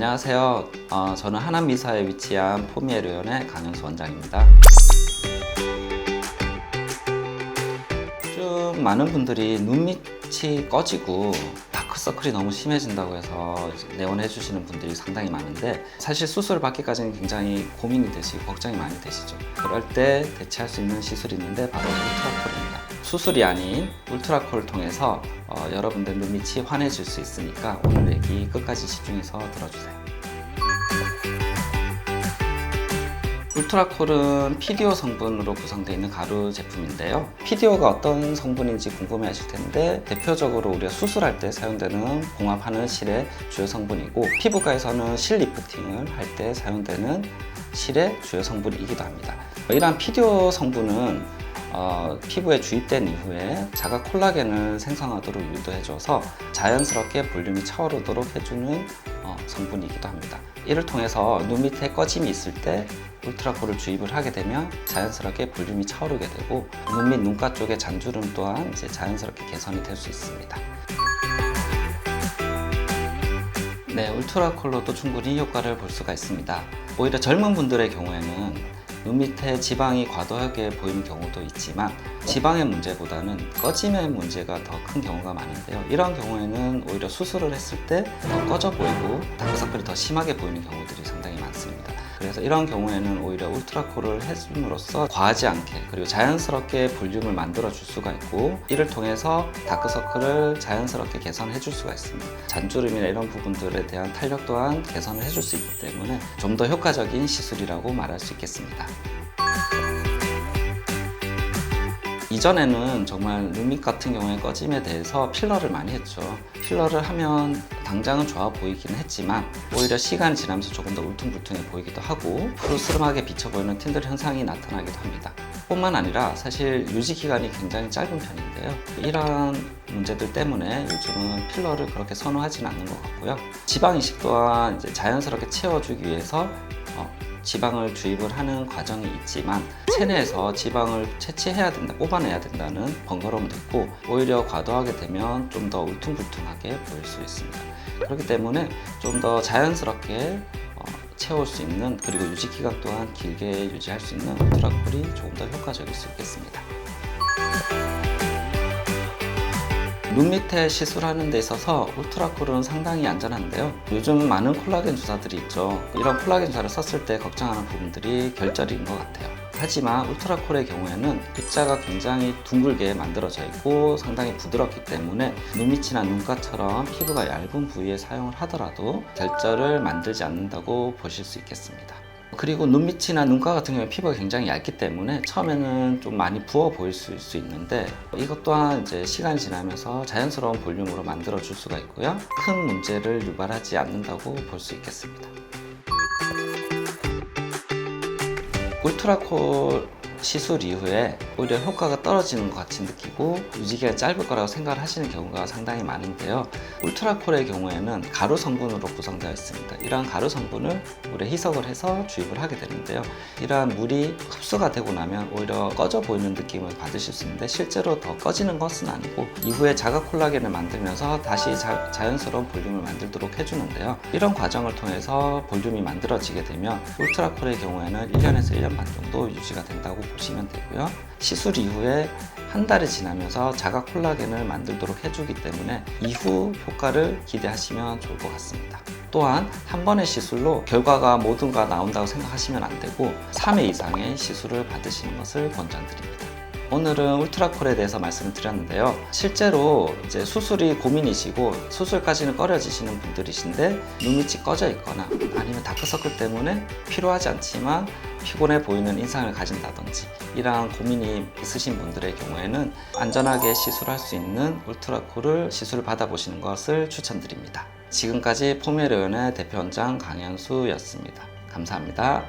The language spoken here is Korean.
안녕하세요. 저는 하남미사에 위치한 포미에르연의 강현수 원장입니다. 좀 많은 분들이 눈밑이 꺼지고 다크서클이 너무 심해진다고 해서 내원해 주시는 분들이 상당히 많은데, 사실 수술을 받기까지는 굉장히 고민이 되시고 걱정이 많이 되시죠. 그럴 때 대체할 수 있는 시술이 있는데 바로 울트라콜입니다. 수술이 아닌 울트라콜을 통해서 여러분들 눈밑이 환해질 수 있으니까 오늘 얘기 끝까지 집중해서 들어주세요. 울트라콜은 PDO 성분으로 구성되어 있는 가루 제품인데요. PDO가 어떤 성분인지 궁금해 하실 텐데, 대표적으로 우리가 수술할 때 사용되는 봉합하는 실의 주요 성분이고, 피부과에서는 실 리프팅을 할 때 사용되는 실의 주요 성분이기도 합니다. 이러한 PDO 성분은 피부에 주입된 이후에 자가 콜라겐을 생성하도록 유도해줘서 자연스럽게 볼륨이 차오르도록 해주는 성분이기도 합니다. 이를 통해서 눈 밑에 꺼짐이 있을 때 울트라콜을 주입을 하게 되면 자연스럽게 볼륨이 차오르게 되고, 눈 밑 눈가 쪽의 잔주름 또한 이제 자연스럽게 개선이 될 수 있습니다. 네, 울트라콜로도 충분히 효과를 볼 수가 있습니다. 오히려 젊은 분들의 경우에는 눈 밑에 지방이 과도하게 보이는 경우도 있지만, 지방의 문제보다는 꺼짐의 문제가 더 큰 경우가 많은데요. 이런 경우에는 오히려 수술을 했을 때 더 꺼져 보이고 다크서클이 더 심하게 보이는 경우들이 상당히 많습니다. 그래서 이런 경우에는 오히려 울트라콜을 해줌으로써 과하지 않게 그리고 자연스럽게 볼륨을 만들어 줄 수가 있고, 이를 통해서 다크서클을 자연스럽게 개선해 줄 수가 있습니다. 잔주름이나 이런 부분들에 대한 탄력 또한 개선을 해줄 수 있기 때문에 좀 더 효과적인 시술이라고 말할 수 있겠습니다. 이전에는 정말 눈밑 같은 경우에 꺼짐에 대해서 필러를 많이 했죠. 필러를 하면 당장은 좋아 보이긴 했지만 오히려 시간이 지나면서 조금 더 울퉁불퉁해 보이기도 하고 푸르스름하게 비쳐 보이는 틴들 현상이 나타나기도 합니다. 뿐만 아니라 사실 유지 기간이 굉장히 짧은 편인데요. 이러한 문제들 때문에 요즘은 필러를 그렇게 선호하지는 않는 것 같고요. 지방 이식 또한 이제 자연스럽게 채워주기 위해서 지방을 주입을 하는 과정이 있지만, 체내에서 지방을 채취해야 된다, 뽑아내야 된다는 번거로움도 있고, 오히려 과도하게 되면 좀 더 울퉁불퉁하게 보일 수 있습니다. 그렇기 때문에 좀 더 자연스럽게 채울 수 있는, 그리고 유지 기간 또한 길게 유지할 수 있는 울트라콜이 조금 더 효과적일 수 있겠습니다. 눈 밑에 시술하는 데 있어서 울트라콜은 상당히 안전한데요. 요즘 많은 콜라겐 주사들이 있죠. 이런 콜라겐 주사를 썼을 때 걱정하는 부분들이 결절인 것 같아요. 하지만 울트라콜의 경우에는 입자가 굉장히 둥글게 만들어져 있고 상당히 부드럽기 때문에 눈밑이나 눈가처럼 피부가 얇은 부위에 사용을 하더라도 결절을 만들지 않는다고 보실 수 있겠습니다. 그리고 눈밑이나 눈가 같은 경우에 피부가 굉장히 얇기 때문에 처음에는 좀 많이 부어 보일 수 있는데, 이것 또한 이제 시간이 지나면서 자연스러운 볼륨으로 만들어 줄 수가 있고요. 큰 문제를 유발하지 않는다고 볼 수 있겠습니다. 울트라콜 시술 이후에 오히려 효과가 떨어지는 것 같이 느끼고 유지기가 짧을 거라고 생각을 하시는 경우가 상당히 많은데요. 울트라콜의 경우에는 가루 성분으로 구성되어 있습니다. 이러한 가루 성분을 물에 희석을 해서 주입을 하게 되는데요. 이러한 물이 흡수가 되고 나면 오히려 꺼져 보이는 느낌을 받으실 수 있는데, 실제로 더 꺼지는 것은 아니고 이후에 자가 콜라겐을 만들면서 다시 자연스러운 볼륨을 만들도록 해주는데요. 이런 과정을 통해서 볼륨이 만들어지게 되면 울트라콜의 경우에는 1년에서 1년 반 정도 유지가 된다고 보시면 되고요. 시술 이후에 한 달이 지나면서 자가 콜라겐을 만들도록 해주기 때문에 이후 효과를 기대하시면 좋을 것 같습니다. 또한 한 번의 시술로 결과가 모든 가 나온다고 생각하시면 안 되고 3회 이상의 시술을 받으시는 것을 권장드립니다. 오늘은 울트라콜에 대해서 말씀을 드렸는데요. 실제로 이제 수술이 고민이시고 수술까지는 꺼려지시는 분들이신데 눈밑이 꺼져 있거나 아니면 다크서클 때문에 필요하지 않지만 피곤해 보이는 인상을 가진다든지 이러한 고민이 있으신 분들의 경우에는 안전하게 시술할 수 있는 울트라콜을 시술을 받아보시는 것을 추천드립니다. 지금까지 포미에르연의 대표원장 강현수였습니다. 감사합니다.